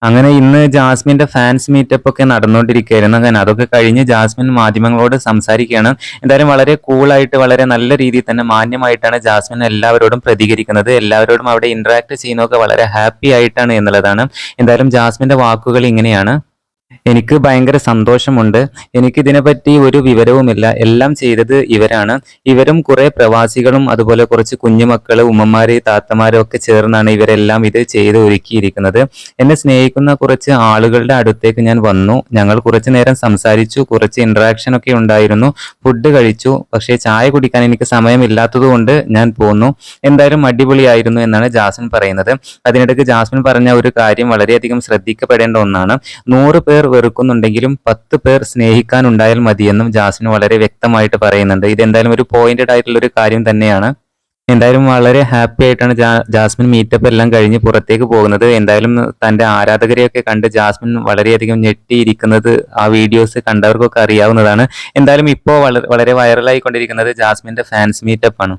അങ്ങനെ ഇന്ന് ജാസ്മിന്റെ ഫാൻസ് മീറ്റപ്പ് ഒക്കെ നടന്നുകൊണ്ടിരിക്കുകയായിരുന്നു. അങ്ങനെ അതൊക്കെ കഴിഞ്ഞ് ജാസ്മിൻ മാധ്യമങ്ങളോട് സംസാരിക്കുകയാണ്. എന്തായാലും വളരെ കൂളായിട്ട് വളരെ നല്ല രീതിയിൽ തന്നെ മാന്യമായിട്ടാണ് ജാസ്മിൻ എല്ലാവരോടും പ്രതികരിക്കുന്നത്. എല്ലാവരോടും അവിടെ ഇന്ററാക്ട് ചെയ്യുന്നതൊക്കെ വളരെ ഹാപ്പി ആയിട്ടാണ് എന്നുള്ളതാണ്. എന്തായാലും ജാസ്മിന്റെ വാക്കുകൾ ഇങ്ങനെയാണ്. എനിക്ക് ഭയങ്കര സന്തോഷമുണ്ട്. എനിക്കിതിനെപ്പറ്റി ഒരു വിവരവുമില്ല. എല്ലാം ചെയ്തത് ഇവരാണ്. ഇവരും കുറെ പ്രവാസികളും അതുപോലെ കുറച്ച് കുഞ്ഞുമക്കള്, ഉമ്മമാര്, താത്തമാരും ഒക്കെ ചേർന്നാണ് ഇവരെല്ലാം ഇത് ചെയ്ത് ഒരുക്കിയിരിക്കുന്നത്. എന്നെ സ്നേഹിക്കുന്ന കുറച്ച് ആളുകളുടെ അടുത്തേക്ക് ഞാൻ വന്നു. ഞങ്ങൾ കുറച്ചു നേരം സംസാരിച്ചു. കുറച്ച് ഇന്ററാക്ഷൻ ഒക്കെ ഉണ്ടായിരുന്നു. ഫുഡ് കഴിച്ചു. പക്ഷേ ചായ കുടിക്കാൻ എനിക്ക് സമയമില്ലാത്തത് കൊണ്ട് ഞാൻ പോന്നു. എന്തായാലും അടിപൊളിയായിരുന്നു എന്നാണ് ജാസ്മിൻ പറയുന്നത്. അതിനിടയ്ക്ക് ജാസ്മിൻ പറഞ്ഞ ഒരു കാര്യം വളരെയധികം ശ്രദ്ധിക്കപ്പെടേണ്ട ഒന്നാണ്. 100 പേർ വെറുക്കുന്നുണ്ടെങ്കിലും 10 പേർ സ്നേഹിക്കാനുണ്ടായാൽ മതിയെന്നും ജാസ്മിൻ വളരെ വ്യക്തമായിട്ട് പറയുന്നുണ്ട്. ഇതെന്തായാലും ഒരു പോയിന്റഡ് ആയിട്ടുള്ള ഒരു കാര്യം തന്നെയാണ്. എന്തായാലും വളരെ ഹാപ്പി ആയിട്ടാണ് ജാസ്മിൻ മീറ്റപ്പ് എല്ലാം കഴിഞ്ഞ് പുറത്തേക്ക് പോകുന്നത്. എന്തായാലും തന്റെ ആരാധകരെയൊക്കെ കണ്ട് ജാസ്മിൻ വളരെയധികം ഞെട്ടിയിരിക്കുന്നത് ആ വീഡിയോസ് കണ്ടവർക്കൊക്കെ അറിയാവുന്നതാണ്. എന്തായാലും ഇപ്പോൾ വളരെ വൈറലായിക്കൊണ്ടിരിക്കുന്നത് ജാസ്മിന്റെ ഫാൻസ് മീറ്റപ്പ് ആണ്.